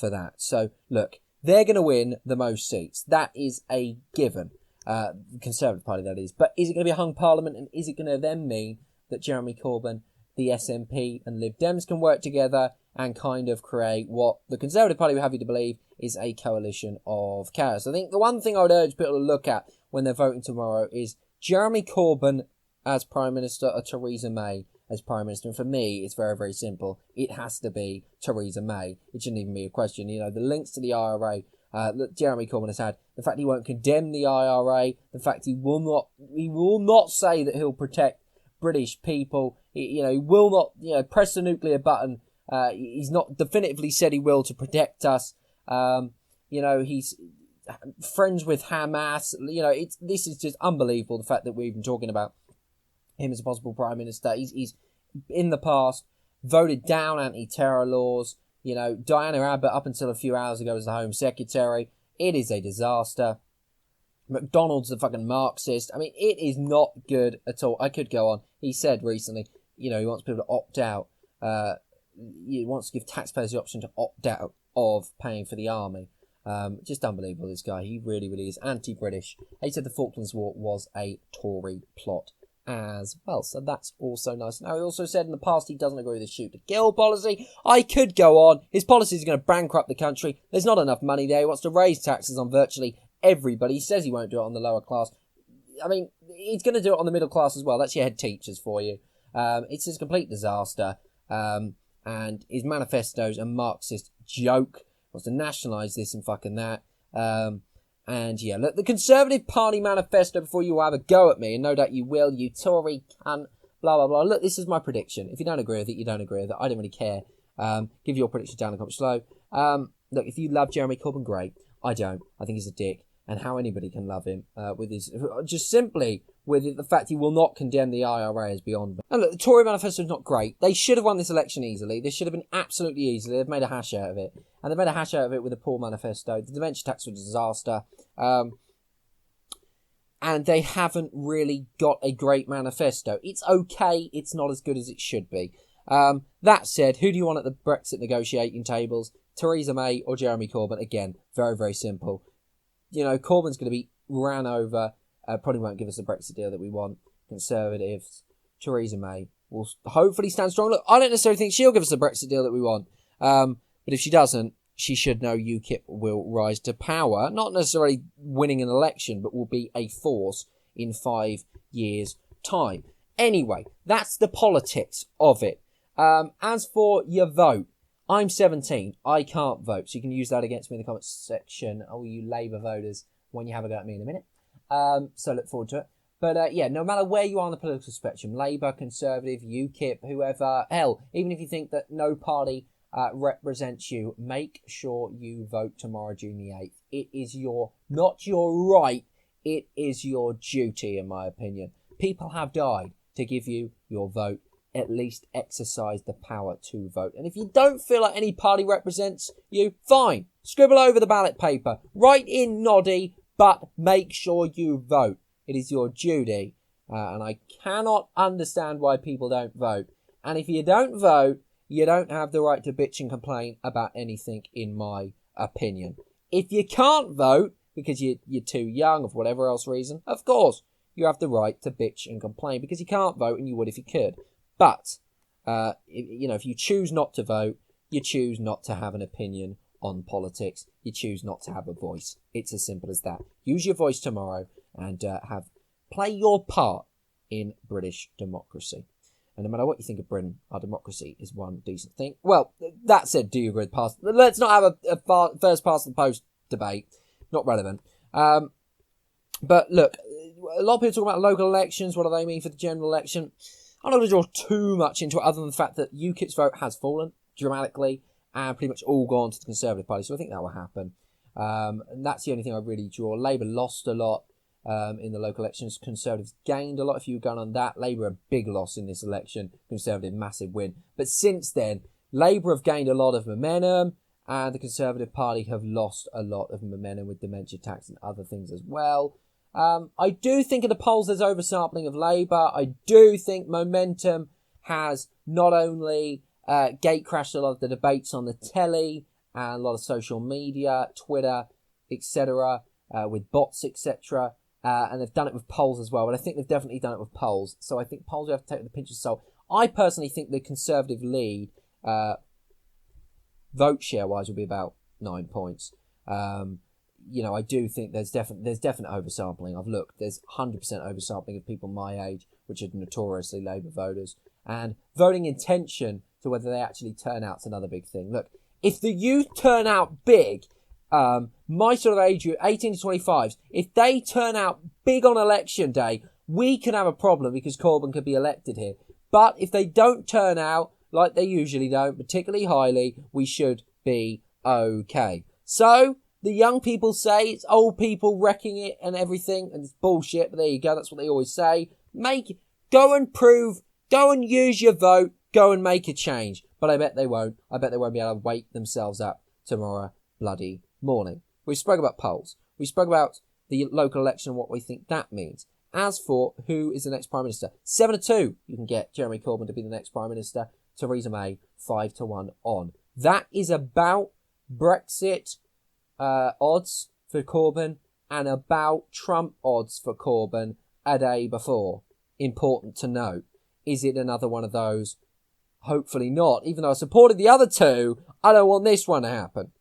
for that. So, look, they're going to win the most seats. That is a given. The Conservative Party, that is. But is it going to be a hung parliament, and is it going to then mean that Jeremy Corbyn, the SNP and Lib Dems can work together and kind of create what the Conservative Party would have you to believe is a coalition of chaos? I think the one thing I would urge people to look at when they're voting tomorrow is Jeremy Corbyn as Prime Minister or Theresa May as Prime Minister. And for me, it's very, very simple. It has to be Theresa May. It shouldn't even be a question. You know, the links to the IRA that Jeremy Corbyn has had, the fact he won't condemn the IRA, the fact he will not say that he'll protect British people. He will not, press the nuclear button. He's not definitively said he will to protect us. He's friends with Hamas. This is just unbelievable. The fact that we're even talking about him as a possible Prime Minister. He's in the past voted down anti-terror laws. Diana Abbott, up until a few hours ago, was the Home Secretary. It is a disaster. McDonald's a fucking Marxist. I mean, it is not good at all. I could go on. He said recently, he wants people to opt out. He wants to give taxpayers the option to opt out of paying for the army. Just unbelievable, this guy. He really, really is anti-British. He said the Falklands War was a Tory plot as well. So that's also nice. Now, he also said in the past he doesn't agree with the shoot-to-kill policy. I could go on. His policies are going to bankrupt the country. There's not enough money there. He wants to raise taxes on virtually everybody. He says he won't do it on the lower class. I mean, he's going to do it on the middle class as well. That's your head teachers for you. It's just a complete disaster. And his manifesto's a Marxist joke. Wants to nationalise this and fucking that. And yeah, look, the Conservative Party manifesto, before you have a go at me, and no doubt you will, you Tory cunt, blah, blah, blah. Look, this is my prediction. If you don't agree with it, you don't agree with it. I don't really care. Give your prediction down in the comments below. Look, if you love Jeremy Corbyn, great. I don't. I think he's a dick. And how anybody can love him with his... Just simply with the fact he will not condemn the IRA is beyond me. And look, the Tory manifesto is not great. They should have won this election easily. This should have been absolutely easy. They've made a hash out of it. And they've made a hash out of it with a poor manifesto. The dementia tax was a disaster. And they haven't really got a great manifesto. It's okay. It's not as good as it should be. That said, who do you want at the Brexit negotiating tables? Theresa May or Jeremy Corbyn? Again, very, very simple. Corbyn's going to be ran over. Probably won't give us the Brexit deal that we want. Conservatives, Theresa May will hopefully stand strong. Look, I don't necessarily think she'll give us the Brexit deal that we want. But if she doesn't, she should know UKIP will rise to power. Not necessarily winning an election, but will be a force in 5 years' time. Anyway, that's the politics of it. As for your vote, I'm 17. I can't vote. So you can use that against me in the comments section. Oh, you Labour voters, when you have a go at me in a minute. So look forward to it. But no matter where you are on the political spectrum, Labour, Conservative, UKIP, whoever, hell, even if you think that no party represents you, make sure you vote tomorrow, June the 8th. It is not your right, it is your duty, in my opinion. People have died to give you your vote. At least exercise the power to vote. And if you don't feel like any party represents you, fine. Scribble over the ballot paper. Write in noddy, but make sure you vote. It is your duty. And I cannot understand why people don't vote. And if you don't vote, you don't have the right to bitch and complain about anything, in my opinion. If you can't vote because you're too young or for whatever else reason, of course, you have the right to bitch and complain because you can't vote and you would if you could. But, if you choose not to vote, you choose not to have an opinion on politics. You choose not to have a voice. It's as simple as that. Use your voice tomorrow and play your part in British democracy. And no matter what you think of Britain, our democracy is one decent thing. Well, that said, do you agree with pass? Let's not have a first past the post debate. Not relevant. But look, a lot of people talk about local elections. What do they mean for the general election? I'm not going to draw too much into it other than the fact that UKIP's vote has fallen dramatically and pretty much all gone to the Conservative Party. So I think that will happen. And that's the only thing I really draw. Labour lost a lot in the local elections. Conservatives gained a lot. If you were going on that, Labour a big loss in this election. Conservative massive win. But since then, Labour have gained a lot of momentum and the Conservative Party have lost a lot of momentum with dementia tax and other things as well. I do think in the polls there's oversampling of Labour. I do think momentum has not only gate crashed a lot of the debates on the telly and a lot of social media, Twitter, etc., with bots, etc., and they've done it with polls as well. But I think they've definitely done it with polls. So I think polls you have to take with a pinch of salt. I personally think the Conservative lead, vote share-wise, will be about 9 points. I do think there's definite oversampling. I've looked. There's 100% oversampling of people my age, which are notoriously Labour voters. And voting intention to whether they actually turn out's another big thing. Look, if the youth turn out big, my sort of age group, 18 to 25s, if they turn out big on election day, we can have a problem because Corbyn could be elected here. But if they don't turn out, like they usually don't, particularly highly, we should be okay. So, the young people say it's old people wrecking it and everything, and it's bullshit, but there you go, that's what they always say. Go and use your vote, go and make a change. But I bet they won't. I bet they won't be able to wake themselves up tomorrow bloody morning. We spoke about polls. We spoke about the local election and what we think that means. As for who is the next Prime Minister, 7-2, you can get Jeremy Corbyn to be the next Prime Minister. Theresa May, 5-1 on. That is about Brexit odds for Corbyn and about Trump odds for Corbyn a day before. Important to note. Is it another one of those? Hopefully not. Even though I supported the other two, I don't want this one to happen.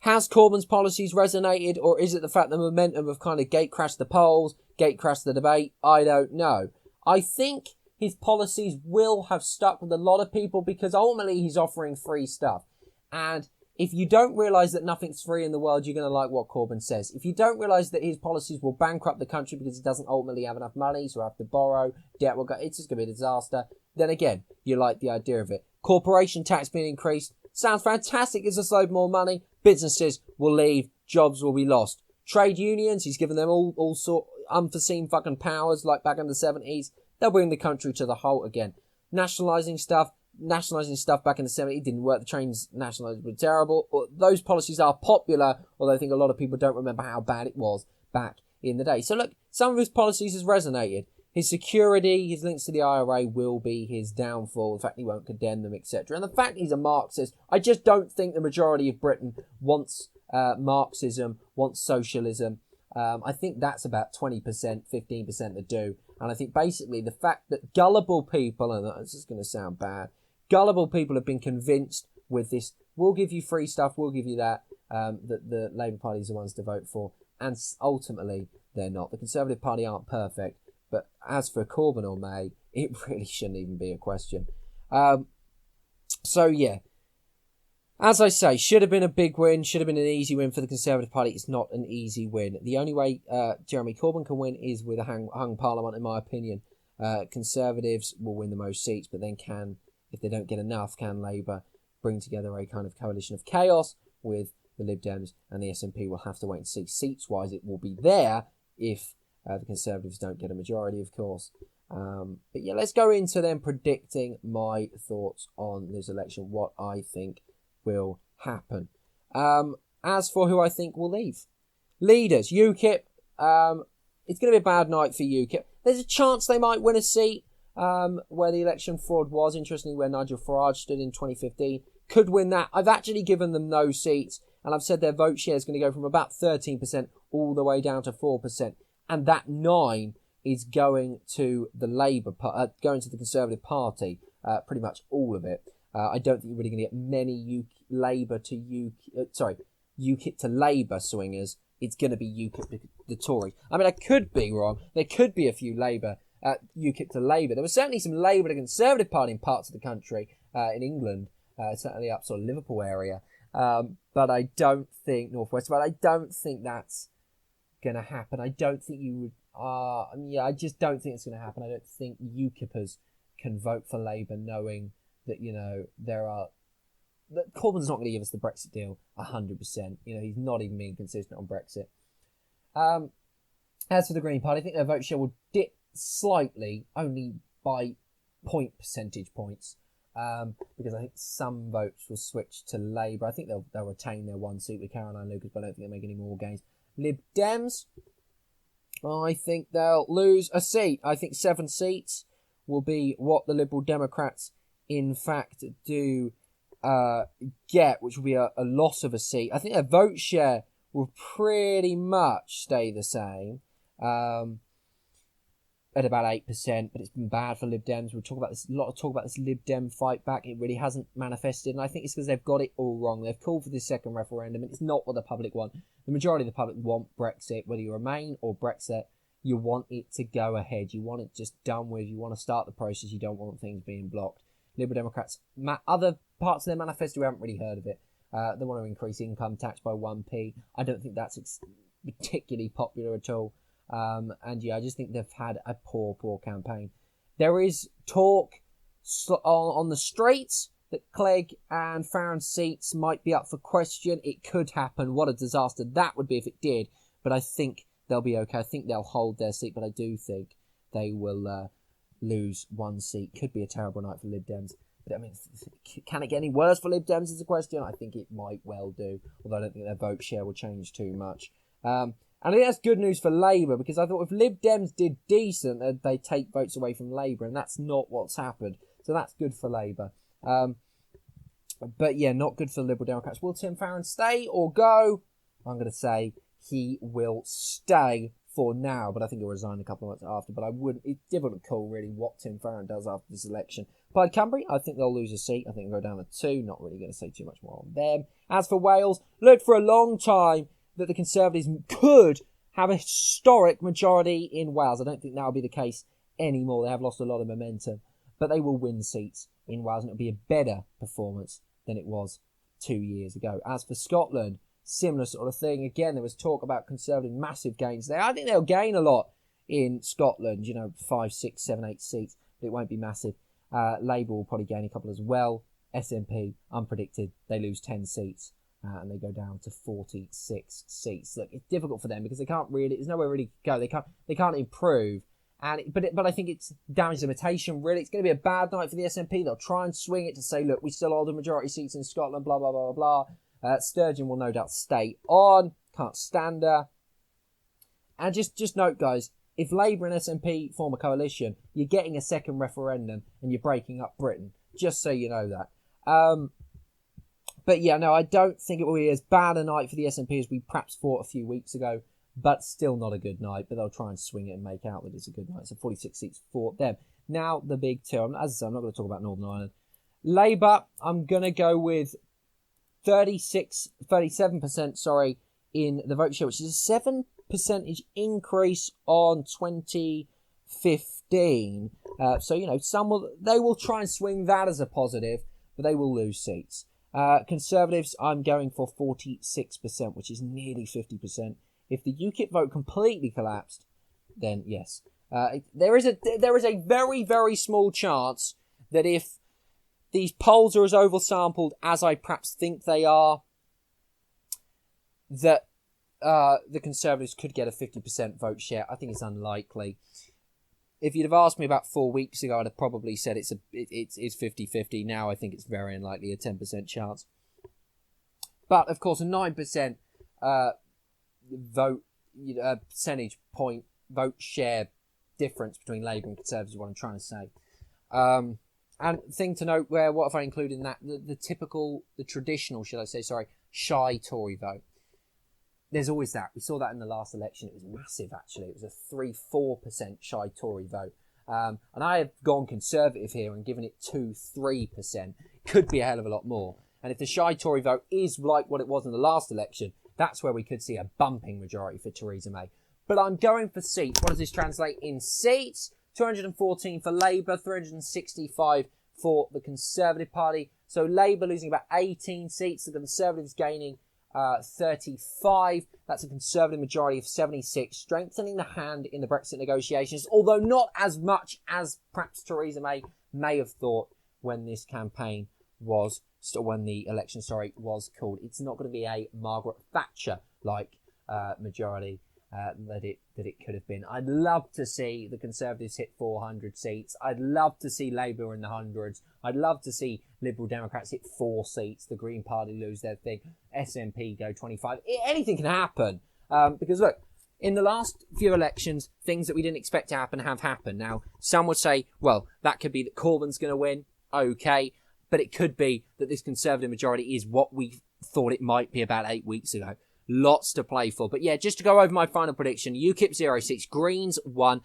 Has Corbyn's policies resonated, or is it the fact the momentum of kind of gate-crashed the polls, gate-crashed the debate? I don't know. I think his policies will have stuck with a lot of people because ultimately he's offering free stuff. And if you don't realise that nothing's free in the world, you're going to like what Corbyn says. If you don't realise that his policies will bankrupt the country because he doesn't ultimately have enough money, so have to borrow, debt will go, it's just going to be a disaster, then again, you like the idea of it. Corporation tax being increased sounds fantastic. It's just load more money. Businesses will leave. Jobs will be lost. Trade unions, he's given them all sort unforeseen fucking powers like back in the 70s. They'll bring the country to the halt again. Nationalising stuff back in the 70s didn't work. The trains nationalised were terrible. Those policies are popular, although I think a lot of people don't remember how bad it was back in the day. So look, some of his policies has resonated. His security, his links to the IRA will be his downfall. The fact he won't condemn them, etc. And the fact he's a Marxist, I just don't think the majority of Britain wants Marxism, wants socialism. I think that's about 20%, 15% that do. And I think basically the fact that gullible people, and this is going to sound bad, gullible people have been convinced with this, we'll give you free stuff, we'll give you that the Labour Party is the ones to vote for. And ultimately, they're not. The Conservative Party aren't perfect. But as for Corbyn or May, it really shouldn't even be a question. So, yeah. As I say, should have been a big win, should have been an easy win for the Conservative Party. It's not an easy win. The only way Jeremy Corbyn can win is with a hung parliament, in my opinion. Conservatives will win the most seats, but then if they don't get enough, can Labour bring together a kind of coalition of chaos with the Lib Dems and the SNP? Will have to wait and see. Seats-wise, it will be there if the Conservatives don't get a majority, of course. But yeah, let's go into then predicting my thoughts on this election, what I think will happen. As for who I think will leave. Leaders, UKIP, it's going to be a bad night for UKIP. There's a chance they might win a seat where the election fraud was, interestingly, where Nigel Farage stood in 2015. Could win that. I've actually given them no seats, and I've said their vote share is going to go from about 13% all the way down to 4%. And that 9 is going to the going to the Conservative Party, pretty much all of it. I don't think you're really going to get many UKIP to Labour swingers. It's going to be UKIP to the Tories. I mean, I could be wrong. There could be a few UKIP to Labour. There was certainly some Labour to Conservative Party in parts of the country, in England, certainly up sort of Liverpool area. But I don't think Northwest. But I don't think that's going to happen. I don't think you would. I just don't think it's going to happen. I don't think UKIPers can vote for Labour knowing that that Corbyn's not going to give us the Brexit deal 100%. He's not even being consistent on Brexit. As for the Green Party, I think their vote share will dip slightly, only by percentage points, because I think some votes will switch to Labour. I think they'll retain their one seat with Caroline Lucas, but I don't think they'll make any more gains. Lib Dems, I think they'll lose a seat. I think 7 seats will be what the Liberal Democrats, in fact, do get, which will be a loss of a seat. I think their vote share will pretty much stay the same. At about 8%, but it's been bad for Lib Dems. We'll talk about this, a lot of talk about this Lib Dem fight back. It really hasn't manifested, and I think it's because they've got it all wrong. They've called for this second referendum, and it's not what the public want. The majority of the public want Brexit, whether you Remain or Brexit. You want it to go ahead. You want it just done with. You want to start the process. You don't want things being blocked. Liberal Democrats, other parts of their manifesto, we haven't really heard of it. They want to increase income tax by 1p. I don't think that's particularly popular at all. And yeah, I just think they've had a poor campaign. There is talk on the streets that Clegg and Farron's seats might be up for question. It could happen. What a disaster that would be if it did. But I think they'll be okay. I think they'll hold their seat, but I do think they will lose one seat. Could be a terrible night for Lib Dems. But I mean, can it get any worse for Lib Dems is a question. I think it might well do, although I don't think their vote share will change too much. And I think that's good news for Labour, because I thought if Lib Dems did decent, they'd take votes away from Labour, and that's not what's happened. So that's good for Labour. But yeah, not good for the Liberal Democrats. Will Tim Farron stay or go? I'm going to say he will stay for now, but I think he'll resign a couple of months after. But it's difficult to call really what Tim Farron does after this election. Plaid Cymru, I think they'll lose a seat. I think they'll go down to 2. Not really going to say too much more on them. As for Wales, looked for a long time that the Conservatives could have a historic majority in Wales. I don't think that'll be the case anymore. They have lost a lot of momentum, but they will win seats in Wales, and it'll be a better performance than it was 2 years ago. As for Scotland, similar sort of thing. Again, there was talk about Conservative massive gains there. I think they'll gain a lot in Scotland, 5, 6, 7, 8 seats, but it won't be massive. Labour will probably gain a couple as well. SNP, unpredicted, they lose 10 seats. And they go down to 46 seats. Look, it's difficult for them because they can't really. There's nowhere really to go. They can't improve. But I think it's damage limitation. Really, it's going to be a bad night for the SNP. They'll try and swing it to say, look, we still hold the majority seats in Scotland. Blah blah blah blah blah. Sturgeon will no doubt stay on. Can't stand her. And just note, guys, if Labour and SNP form a coalition, you're getting a second referendum and you're breaking up Britain. Just so you know that. But yeah, no, I don't think it will be as bad a night for the SNP as we perhaps thought a few weeks ago, but still not a good night. But they'll try and swing it and make out that it's a good night. So 46 seats for them. Now, the big two. As I say, I'm not going to talk about Northern Ireland. Labour, I'm going to go with 37%, in the vote share, which is a 7 percentage increase on 2015. So, they will try and swing that as a positive, but they will lose seats. Conservatives, I'm going for 46%, which is nearly 50%. If the UKIP vote completely collapsed, then yes. There is a very, very small chance that if these polls are as oversampled as I perhaps think they are, that the Conservatives could get a 50% vote share. I think it's unlikely. If you'd have asked me about 4 weeks ago, I'd have probably said it's 50-50. Now I think it's very unlikely, a 10% chance. But, of course, a 9% percentage point vote share difference between Labour and Conservatives is what I'm trying to say. And thing to note, what if I include in that? The traditional, shy Tory vote. There's always that. We saw that in the last election. It was massive, actually. It was a 3-4% shy Tory vote. And I have gone Conservative here and given it 2-3%. Could be a hell of a lot more. And if the shy Tory vote is like what it was in the last election, that's where we could see a bumping majority for Theresa May. But I'm going for seats. What does this translate in seats? 214 for Labour, 365 for the Conservative Party. So Labour losing about 18 seats, the Conservatives gaining 35. That's a Conservative majority of 76, strengthening the hand in the Brexit negotiations, although not as much as perhaps Theresa May have thought when this campaign was, when the election, was called. It's not going to be a Margaret Thatcher like majority that it could have been. I'd love to see the Conservatives hit 400 seats. I'd love to see Labour in the hundreds. I'd love to see Liberal Democrats hit 4 seats. The Green Party lose their thing. SNP go 25. Anything can happen. Because look, in the last few elections, things that we didn't expect to happen have happened. Now, some would say, well, that could be that Corbyn's going to win. Okay. but it could be that this Conservative majority is what we thought it might be about 8 weeks ago. Lots to play for. But yeah, just to go over my final prediction, UKIP 06, Greens 1,